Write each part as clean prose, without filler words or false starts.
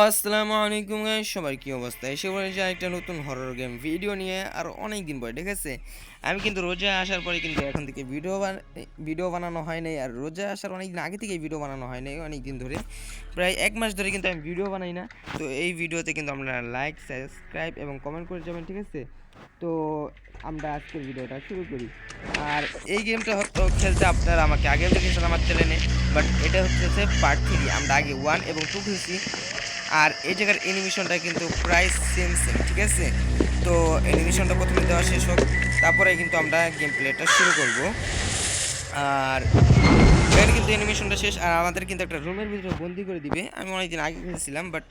আসসালামু আলাইকুম গাইস, সবার কি অবস্থা? এসে পড়েছে একটা নতুন হরর গেম ভিডিও নিয়ে। আর অনেক দিন পরে, ঠিক আছে। আমি কিন্তু রোজা আসার পরে কিন্তু এখন থেকে ভিডিও বানানো হয় নাই। আর রোজা আসার অনেক দিন আগে থেকে ভিডিও বানানো হয় নাই, অনেক দিন ধরে, প্রায় এক মাস ধরে কিন্তু আমি ভিডিও বানাই না। তো এই ভিডিওতে কিন্তু আপনারা লাইক, সাবস্ক্রাইব এবং কমেন্ট করে যাবেন, ঠিক আছে। তো আমরা আজকের ভিডিওটা শুরু করি। আর এই গেমটা হয়তো খেলতে আপনারা আমাকে আগেও দেখেছেন আমার চ্যানেলে, বাট এটা হচ্ছে পার্ট 3। আমরা আগে 1 এবং 2 খেলছি। আর এই জায়গার অ্যানিমেশনটা কিন্তু প্রায় সেম, ঠিক আছে। তো অ্যানিমেশনটা প্রথমে দেওয়া শেষ হোক, তারপরে কিন্তু আমরা গেম প্লেটা শুরু করব। আর এখানে কিন্তু অ্যানিমেশনটা শেষ, আর আমাদের কিন্তু একটা রুমের ভিতরে বন্দি করে দিবে। আমি অনেকদিন আগে খেলেছিলাম, বাট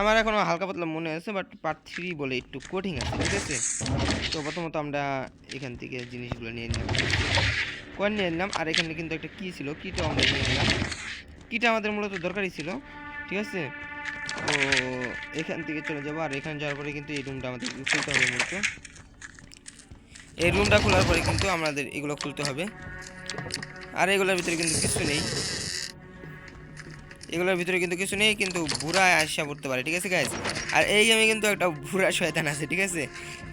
আমার এখনও হালকা পাতলা মনে আছে, বাট পার্ট 3 বলে একটু কঠিন আছে, ঠিক আছে। তো প্রথমত আমরা এখান থেকে জিনিসগুলো নিয়ে নিলাম, কয়েন নিয়ে নিলাম। আর এখানে কিন্তু একটা কি ছিল, কিটা আমরা নিয়ে নিলাম। কিটা আমাদের মূলত দরকারই ছিল, ঠিক আছে। তো এখান থেকে চলে যাবো। আর এখানে যাওয়ার পরে কিন্তু এই রুমটা আমাদের খুলতে হবে মূলত। এই রুমটা খোলার পরে কিন্তু আমাদের এগুলো খুলতে হবে। আর এগুলোর ভিতরে কিন্তু কিছু নেই, কিন্তু বুড়া আসা পড়তে পারে, ঠিক আছে গাইজ। আর এই গেমে কিন্তু একটা বুড়া শয়তান আছে, ঠিক আছে।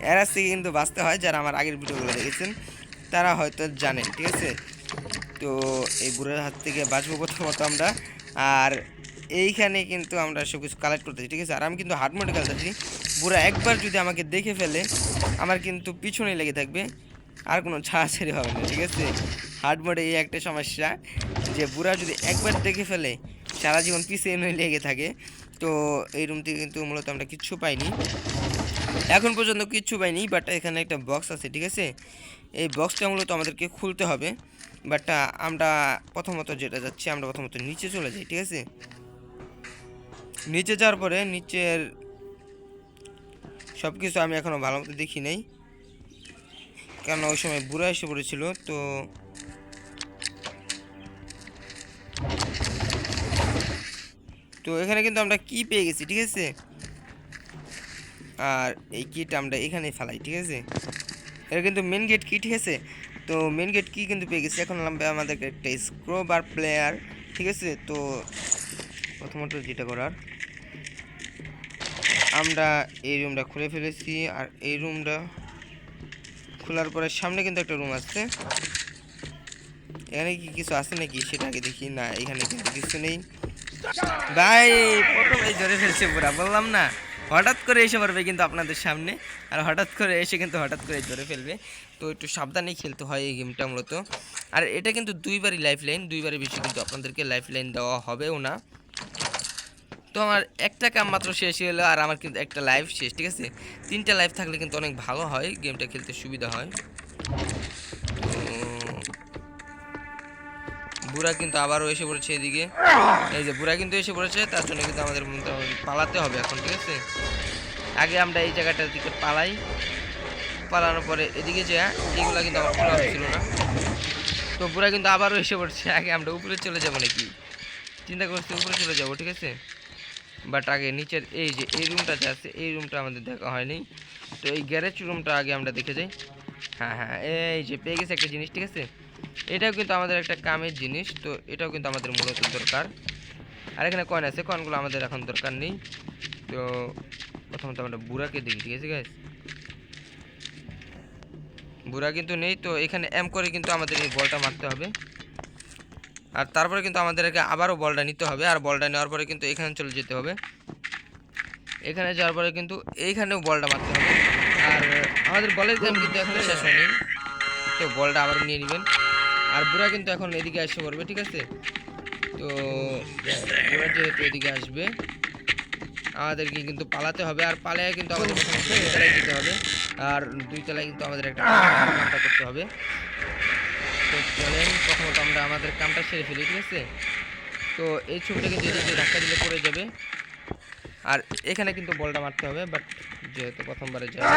এর থেকে কিন্তু বাঁচতে হয়। যারা আমার আগের ভিডিওগুলো দেখেছেন তারা হয়তো জানেন, ঠিক আছে। তো এই বুড়ার হাত থেকে বাঁচবো প্রথমত আমরা। আর এইখানে কিন্তু আমরা সব কিছু কালেক্ট করতেছি, ঠিক আছে। আর আমি কিন্তু হার্ড মোডে খেলতেছি। বুড়া একবার যদি আমাকে দেখে ফেলে, আমার কিন্তু পিছনে লেগে থাকবে, আর কোনো ছাড়াছাড়ি হবে না, ঠিক আছে। হার্ড মোডে এই একটা সমস্যা, যে বুড়া যদি একবার দেখে ফেলে সারা জীবন পিছনে লেগে থাকে। তো এই রুম থেকে কিন্তু মূলত আমরা কিচ্ছু পাইনি, এখন পর্যন্ত কিচ্ছু পাইনি। বাট এখানে একটা বক্স আছে, ঠিক আছে। এই বক্সটা মূলত আমাদেরকে খুলতে হবে। বাট আমরা প্রথমত যেটা যাচ্ছি, আমরা প্রথমত নিচে চলে যাই, ঠিক আছে। নিচে যাওয়ার পরে নিচের সব কিছু আমি এখনও ভালো মতো দেখি নাই, কারণ ওই সময় বুড়া এসে পড়েছিল। তো এখানে কিন্তু আমরা কি পেয়ে গেছি, ঠিক আছে। আর এই কিটা আমরা এখানে ফেলাই, ঠিক আছে। এটা কিন্তু মেন গেট কি, ঠিক আছে। তো মেন গেট কি কিন্তু পেয়ে গেছি। এখন লাগবে আমাদের একটা স্ক্রোব আর প্লেয়ার, ঠিক আছে। তো প্রথমত যেটা করার, আমরা এই রুমটা খুলে ফেলেছি। আর এই রুমটা খোলার পরে সামনে কিন্তু একটা রুম আছে। এখানে কি কিছু আছে নাকি সেটা আগে দেখি। না, এখানে কিন্তু কিছু নেই ভাই। প্রথমে ধরে ফেলছে পুরা, বললাম না। হঠাৎ করে এসে পড়বে কিন্তু আপনাদের সামনে, আর হঠাৎ করে এসে কিন্তু হঠাৎ করে ধরে ফেলবে। তো একটু সাবধানেই খেলতে হয় এই গেমটা মূলত। আর এটা কিন্তু দুইবারই লাইফ লাইন, দুইবারের বেশি কিন্তু আপনাদেরকে লাইফ লাইন দেওয়া হবেও না। তো আমার একটা কাম মাত্র শেষ হলো, আর আমার কিন্তু একটা লাইফ শেষ, ঠিক আছে। 3টা লাইফ থাকলে কিন্তু অনেক ভালো হয়, গেমটা খেলতে সুবিধা হয়। বুড়া কিন্তু আবারও এসে পড়েছে এদিকে। এই যে বুড়া কিন্তু এসে পড়েছে, তার জন্য কিন্তু আমাদের পালাতে হবে এখন, ঠিক আছে। আগে আমরা এই জায়গাটার দিকে পালাই, পালানোর পরে এদিকে যে এগুলা কিন্তু আমার খোলা হচ্ছিল না। তো বুড়া কিন্তু আবারও এসে পড়ছে। আগে আমরা উপরে চলে যাব নাকি, চিন্তা করছি উপরে চলে যাব, ঠিক আছে। বাট আগে নিচের এই যে এই রুমটা যে আছে, এই রুমটা আমাদের দেখা হয়নি। তো এই গ্যারেজ রুমটা আগে আমরা দেখে যাই। হ্যাঁ হ্যাঁ, এই যে পেয়ে গেছে একটা জিনিস, ঠিক আছে। এটাও কিন্তু আমাদের একটা কামের জিনিস, তো এটাও কিন্তু আমাদের মূলত দরকার। আর এখানে কয়েন আছে, কয়েনগুলো আমাদের এখন দরকার নেই। তো প্রথমত আমরা বুড়াকে দেখি, ঠিক আছে গাইস। বুড়া কিন্তু নেই। তো এখানে এম করে কিন্তু আমাদের এই বলটা মারতে হবে। আর তারপরে কিন্তু আমাদেরকে আবারও বলটা নিতে হবে। আর বলটা নেওয়ার পরে কিন্তু এখানে চলে যেতে হবে। এখানে যাওয়ার পরে কিন্তু এইখানেও বলটা মারতে হবে। আর আমাদের বলের গেম কিন্তু এখনো শেষ হয়নি, তো বলটা আবার নিয়ে নেবেন। আর বুড়া কিন্তু এখন এদিকে এসে পড়বে, ঠিক আছে। তো বুড়া যেহেতু এদিকে আসবে, আমাদেরকে কিন্তু পালাতে হবে। আর পালায় কিন্তু আমাদের প্রথমে 2 তলায় যেতে হবে। আর 2 তলায় কিন্তু আমাদের একটা কামটা করতে হবে। তো চলেন প্রথমত আমরা আমাদের কামটা সেরে ফেলি, ঠিক আছে। তো এই ছবিটা কিন্তু এদিকে ধাক্কা দিলে পড়ে যাবে। আর এখানে কিন্তু বলটা মারতে হবে, বাট যেহেতু প্রথমবারে যাবে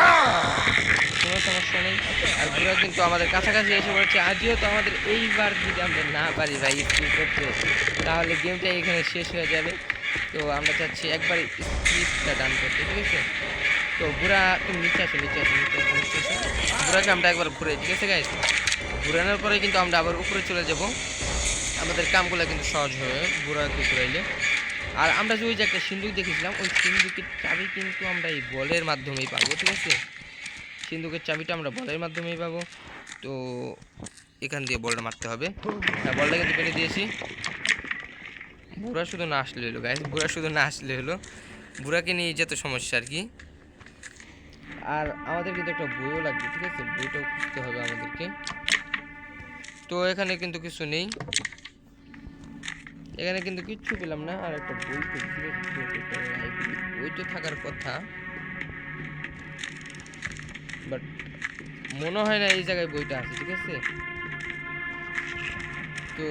কোনো সমস্যা নেই। আর বুড়া কিন্তু আমাদের কাছাকাছি এসে পড়েছে। আর যেহেতু আমাদের এইবার যদি আমরা না পারি ভাই স্কিপ করতে, তাহলে গেমটা এখানে শেষ হয়ে যাবে। তো আমরা চাচ্ছি একবার স্কিপটা ডান করতে, ঠিক আছে। তো বুড়া তুমি নিচে আসো, নিচে আসো, নিচে আসো, নিচে আসো। বুড়াকে আমরা একবার ঘুরে, ঠিক আছে গাইস। ঘুরানোর পরে কিন্তু আমরা আবার উপরে চলে যাব। আমাদের কামগুলো কিন্তু সহজ হবে বুড়াকে ঘুরাইলে। আর আমরা যে ওই যে একটা সিন্দুক দেখেছিলাম, ওই সিন্দুকের চাবি কিন্তু আমরা এই বলের মাধ্যমেই পাবো, ঠিক আছে? সিন্দুকের চাবিটা আমরা বলের মাধ্যমেই পাবো। তো এখান দিয়ে বলটা মারতে হবে। হ্যাঁ, বলটা কিন্তু ফেলে দিয়েছি। বুড়া শুধু না আসলে হলো গাইস, বুড়া শুধু না আসলে হলো, বুড়াকে নিয়ে যত সমস্যা আর কি। আর আমাদের কিন্তু একটা বইও লাগবে, ঠিক আছে? বইটাও খুঁজতে হবে আমাদেরকে। তো এখানে কিন্তু কিছু নেই, এখানে কিন্তু কিচ্ছু পেলাম না। আর একটা বই বই তো থাকার কথা, বাট মনে হয় না এই জায়গায় বইটা আছে, ঠিক আছে? তো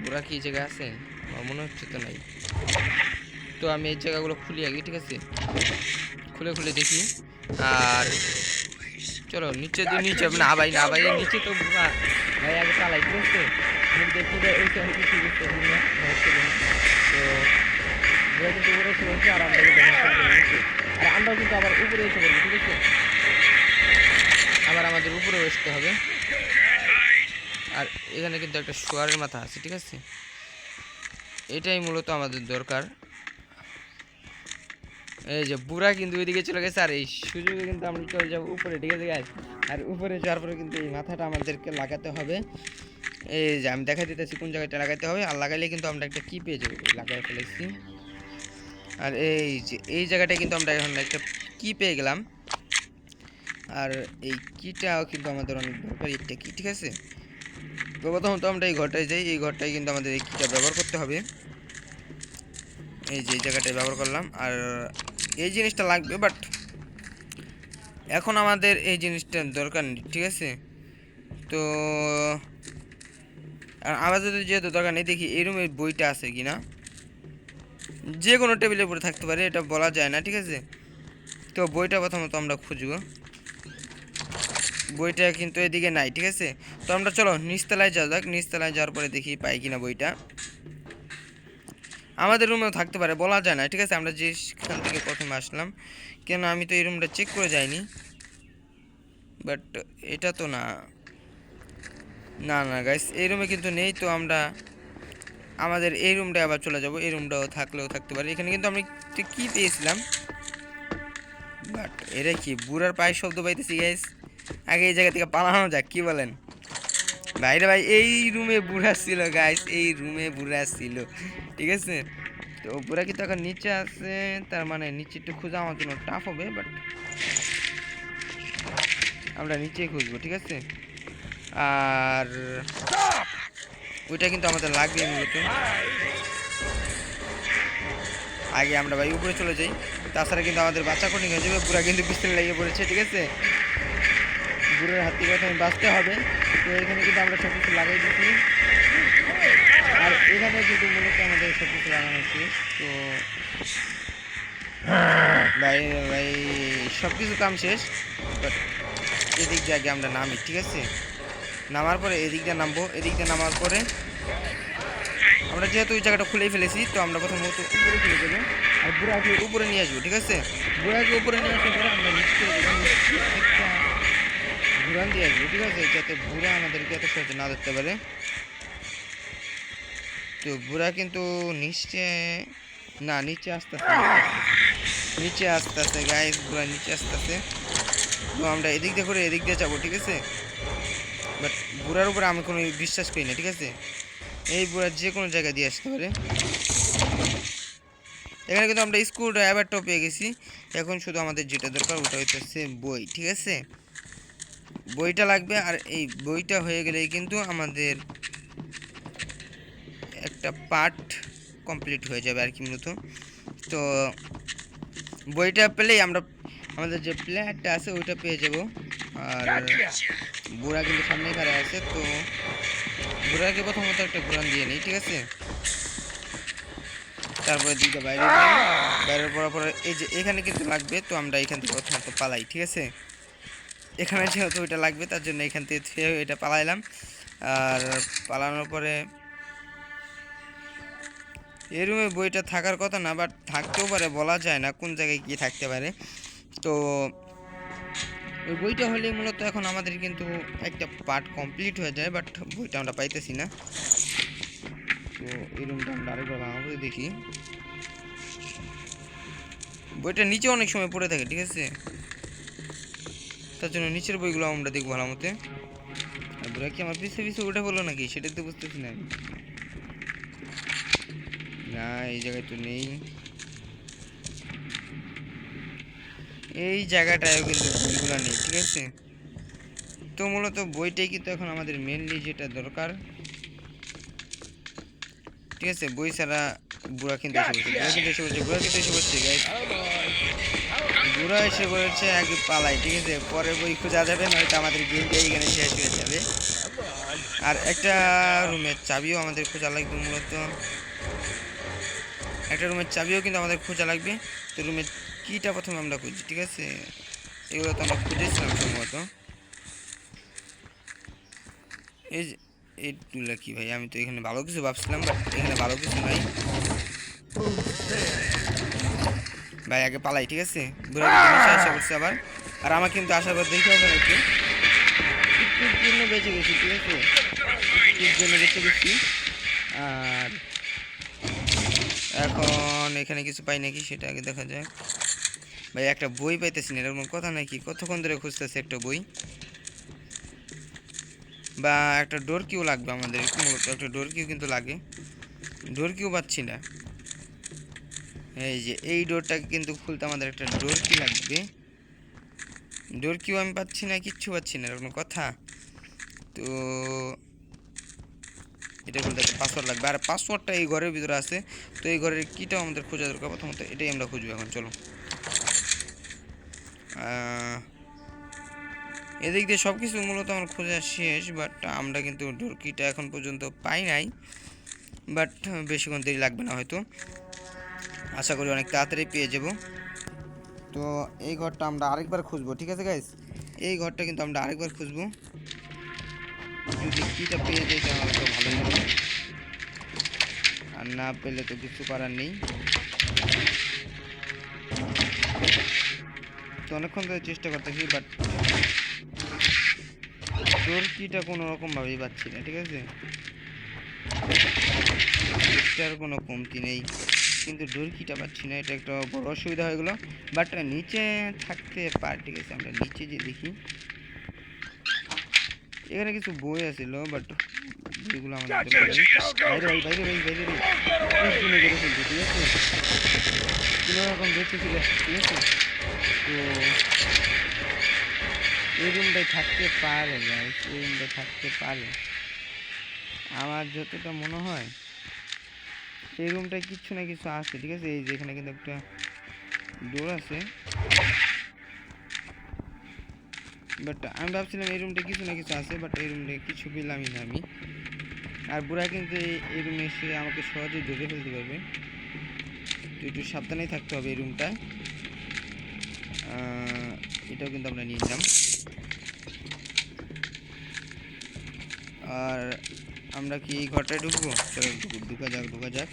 বুড়া কি এই জায়গায় আছে? আমার মনে হচ্ছে তো নাই। তো আমি এই জায়গাগুলো খুলি আগে, ঠিক আছে? খুলে খুলে দেখি। আর চলো নিচে নিচে না ভাই, না ভাই, নিচে তো বুড়া ভাই, আগে চালাই, ঠিক আছে? দেখি যে ওই সাইডে কিছু বুঝতেছি না। তো বুড়া কিন্তু উপরে এসে বলছে, আর আমরা কিন্তু আর আমরাও কিন্তু আবার উপরে এসে বলবো, ঠিক আছে? আবার আমাদের উপরে বসতে হবে। আর এখানে কিন্তু একটা শোয়ারের মাথা আছে, ঠিক আছে? এটাই মূলত আমাদের দরকার। এই যে বুড়া কিন্তু ওইদিকে চলে গেছে, আর এই সুযোগে কিন্তু আমরা চলে যাবো উপরে, ঠিক আছে গাইস? আর উপরে যাওয়ার পরে কিন্তু এই মাথাটা আমাদেরকে লাগাতে হবে। এই যে আমি দেখা দিতেছি কোন জায়গাটা লাগাতে হবে, আর লাগাইলে কিন্তু আমরা একটা কি পেয়ে যাবো। লাগাই ফেলেছি। আর এই যে এই জায়গাটায় কিন্তু আমরা এখন একটা কি পেয়ে গেলাম। আর এই কিটাও কিন্তু আমাদের অনেক দরকার, একটা কি, ঠিক আছে? তো প্রথমত আমরা এই ঘরটায় যাই, এই ঘরটায় কিন্তু আমাদের এই কিটা ব্যবহার করতে হবে। এই যে এই জায়গাটায় ব্যবহার করলাম। আর এই জিনিসটা লাগবে, বাট এখন আমাদের এই জিনিসটার দরকার নেই, ঠিক আছে? তো আমাদের যেহেতু দরকার নেই, দেখি এই রুমের বইটা আছে কি না। যে কোনো টেবিলের উপরে থাকতে পারে, এটা বলা যায় না, ঠিক আছে? তো বইটা প্রথমত আমরা খুঁজবো। বইটা কিন্তু এদিকে নাই, ঠিক আছে? তো আমরা চলো নিচতলায় যাওয়া যাক। নিচতলায় যাওয়ার পরে দেখি পাই কিনা বইটা। আমাদের রুমেও থাকতে পারে, বলা যায় না, ঠিক আছে? আমরা যেখান থেকে প্রথমে আসলাম, কেন আমি তো এই রুমটা চেক করে যাইনি। বাট এটা তো না, না না গাইস, এই রুমে কিন্তু নেই। তো আমরা আমাদের এই রুমটা আবার চলে যাব। এই রুমটাও থাকলেও থাকতে পারে। এখানে কিন্তু আমি কি পেয়েছিলাম, বাট এটা কি বুড়ার পায়ের শব্দ পাইতেছি গাইস। আগে এই জায়গা থেকে পালানো যাক, কি বলেন? বাইরে ভাই, এই রুমে বুড়া ছিল গাইস, এই রুমে বুড়া ছিল, ঠিক আছে? তো বুড়া কিন্তু এখন নিচে আছে, তার মানে নিচে একটু খোঁজা আমার জন্য টাফ হবে, বাট আমরা নিচেই খুঁজবো, ঠিক আছে? আর ওইটা কিন্তু আমাদের লাগবে মূলত। আগে আমরা ভাই উপরে চলে যাই, তাছাড়া কিন্তু আমাদের বাচ্চা কঠিন হয়ে যাবে। বুড়া কিন্তু পিছনে লেগে পড়েছে, ঠিক আছে? বুড়ার হাত থেকে প্রথমে বাঁচতে হবে। তো এখানে কিন্তু আমরা সব কিছু লাগাই দিচ্ছি, আর এখানে কিন্তু মূলত আমাদের সব কিছু লাগানো শেষ। তো ভাই ভাই সব কিছু কাম শেষ, বাট এদিক দিয়ে আগে আমরা নামি, ঠিক আছে? নামার পরে এদিক দিয়ে নামবো। এদিক দিয়ে নামার পরে আমরা যেহেতু ওই জায়গাটা খুলেই ফেলেছি, তো আমরা প্রথমত উপরে চলে যাবো, আর বুড়াকে উপরে নিয়ে আসবো, ঠিক আছে? বুড়াকে উপরে নিয়ে আসার পরে আমরা নিচে একটা ঘুরান দিয়ে আসবো, ঠিক আছে? যাতে বুড়া আমাদেরকে এত সহজে না ধরতে পারে। তো বুড়া কিন্তু নিচে না, নিচে আসতেছে, নিচে আসতেছে গাইস, বুড়া নিচে আসতেছে। তো আমরা এদিক দিয়ে করে এদিক দিয়ে যাবো, ঠিক আছে? বাট বুড়ার উপরে আমি কোনো বিশ্বাস করি না, ঠিক আছে? এই বুড়া যে কোনো জায়গায় দিয়ে আসতে পারে। এখানে কিন্তু আমরা স্ক্রু ড্রাইভারটাও পেয়ে গেছি। এখন শুধু আমাদের যেটা দরকার ওটা হচ্ছে বই, ঠিক আছে? বইটা লাগবে। আর এই বইটা হয়ে গেলেই কিন্তু আমাদের একটা পার্ট কমপ্লিট হয়ে যাবে আর কি মূলত। তো বইটা পেলেই আমরা আমাদের যে প্লেয়ারটা আছে ওইটা পেয়ে যাব। আর বুড়া কিন্তু সামনে খাড়া আছে, তো বুড়াকে প্রথমত একটা ঘোরান দিয়ে নিই, ঠিক আছে? তারপরে দিকে বাইরে বাইরে পড়ার পরে এই যে এখানে কিন্তু লাগবে, তো আমরা এখান থেকে প্রথমত পালাই, ঠিক আছে? এখানে যেহেতু ওইটা লাগবে তার জন্য এখান থেকে এটা পালাইলাম। আর পালানোর পরে এই রুমে বইটা থাকার কথা না, বাট থাকতেও পারে, বলা যায় না কোন জায়গায় কি থাকতে পারে। তো ওই বইটা হলে মূলত এখন আমাদের কিন্তু একটা পার্ট কমপ্লিট হয়ে যায়, বাট বইটা আমরা পাইতেছি না। তো এই রুমটা আমরা আরেকবার ভাঙাবো, দেখি। বইটা নিচে অনেক সময় পড়ে থাকে, ঠিক আছে? তার জন্য নিচের বইগুলো আমরা দেখবো ভালো মতে। আর বুড়া কি আমার পিছে পিছে উঠে বললো নাকি, সেটা তো বুঝতেছি না। না, এই জায়গায় তো নেই। এই জায়গাটায় কিন্তু বইগুলো নেই, ঠিক আছে? তো মূলত বইটাই কিন্তু এখন আমাদের মেনলি যেটা দরকার, ঠিক আছে? বই ছাড়া বুড়া কিন্তু এসে বলছে, বুড়া কিন্তু এসে বলছে গাইস, বুড়া এসে বলেছে আগে পালাই, ঠিক আছে? পরে বই খোঁজা যাবে, নয়তো আমাদের গেমটা এখানে শেষ হয়ে যাবে। আর একটা রুমের চাবিও আমাদের খোঁজা লাগবে, মূলত একটা রুমের চাবিও কিন্তু আমাদের খোঁজা লাগবে। তো রুমের কিটা প্রথমে আমরা খুঁজি, ঠিক আছে? এগুলো তো আমরা খুঁজেছিলাম সম্ভবত। এইগুলো কি ভাই? আমি তো এখানে ভালো কিছু ভাবছিলাম, বাট এখানে ভালো কিছু নাই ভাই। আগে পালাই, ঠিক আছে? বুড়া কিন্তু আশা করছে আবার, আর আমাকে কিন্তু আসার পর দেখতে হবে নাকি একটুর জন্য বেঁচে গেছি, ঠিক আছে? একটুর জন্য বেঁচে গেছি। আর এখন এখানে কিছু পাই নাকি সেটা আগে দেখা যাক। ভাই একটা বই পাইতেছি না, এরকম কথা নাকি? কতক্ষণ ধরে খুঁজতেছি একটা বই, বা একটা ডোর কিউ লাগবে আমাদের, মূলত একটা ডোর কিউ কিন্তু লাগে। ডোর কিউ পাচ্ছি না। এই যে এই ডোরটাকে কিন্তু খুলতে আমাদের একটা ডোর কি লাগবে। ডোর কিউ আমি পাচ্ছি না, কিচ্ছু পাচ্ছি না, এরকম কথা। তো এটা বলতে একটা পাসওয়ার্ড লাগবে, আর পাসওয়ার্ডটা এই ঘরের ভিতরে আছে। তো এই ঘরের কিটাও আমাদের খোঁজা দরকার। প্রথমত এটাই আমরা খুঁজবো এখন, চলো। এদিক দিয়ে সব কিছু মূলত আমার খোঁজা শেষ, বাট আমরা কিন্তু ডোর কিটা এখন পর্যন্ত পাই নাই। বাট বেশিক্ষণ দেরি লাগবে না হয়তো, আশা করি অনেক তাড়াতাড়ি পেয়ে যাব। তো এই ঘরটা আমরা আরেকবার খুঁজবো, ঠিক আছে গাইস? এই ঘরটা কিন্তু আমরা আরেকবার খুঁজবো, যদি কিটা পেয়ে যাই তাহলে তো ভালোই হবে, আর না পেলে তো কিছু করার নেই। তো অনেকক্ষণ ধরে চেষ্টা করতেছি, বাট ডোর কিটা কোনো রকমভাবেই পাচ্ছি না, ঠিক আছে? চেষ্টার কোনো কমতি নেই, কিন্তু ডোর কিটা পাচ্ছি না, এটা একটা বড় অসুবিধা হয়ে গেলো। বাট নিচে থাকতে পারে, ঠিক আছে? আমরা নিচে যে দেখি, এখানে কিছু বই আছিল, বাট বইগুলো আমাদের বাইরে ভাই, বাইরে ভাই, বাইরে ভাই, কিনে করে ফেলছি, ঠিক আছে? কোনো রকম বেঁচে ছিল, ঠিক আছে? তো এই রুমটাই থাকতে পারে গাইস, এই রুমটাই থাকতে পারে আমার যতটা মনে হয়। এই রুমটায় কিছু না কিছু আছে, ঠিক আছে? এই যে এখানে কিন্তু একটা ডোর আছে, বাট আমি ভাবছিলাম এই রুমটা কিছু না কিছু আছে, বাট এই রুমটা কিছু পেলামই না আমি। আর বুড়া কিন্তু এই রুমে এসে আমাকে সহজেই ধরে ফেলতে পারবে, তো একটু সাবধানেই থাকতে হবে এই রুমটায়। এটাও কিন্তু আমরা নিয়ে নিলাম। আর আমরা কি এই ঘরটায় ঢুকবো? চলো ঢুকা যাক, ঢুকা যাক।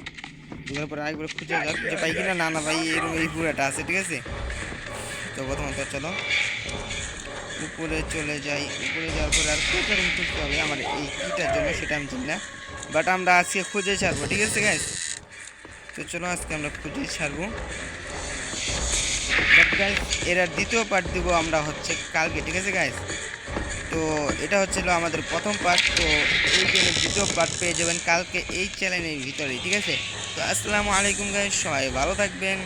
ঢুকার পরে আরেকবার খুঁজে যাক যে পাই কিনা। না না ভাই, এই রুমে এই পুরাটা আছে, ঠিক আছে? তো প্রথমত চলো উপরে চলে যাই। উপরে যাওয়ার পরে আর কোথায় রুম খুঁজতে হবে আমার এই কিটার জন্য সেটা আমি জানি না, বাট আমরা আজকে খুঁজে ছাড়বো, ঠিক আছে গাইস? তো চলো আজকে আমরা খুঁজে ছাড়বো। বাট গাইস এর দ্বিতীয় পার্ট দিব আমরা হচ্ছে কালকে, ঠিক আছে গাইস? তো এটা হচ্ছিল আমাদের প্রথম পার্ট। তো এই গেমের দ্বিতীয় পার্ট পেয়ে যাবেন কালকে এই চ্যানেলের ভিতরেই, ঠিক আছে? তো আসসালামু আলাইকুম গাইস, সবাই ভালো থাকবেন।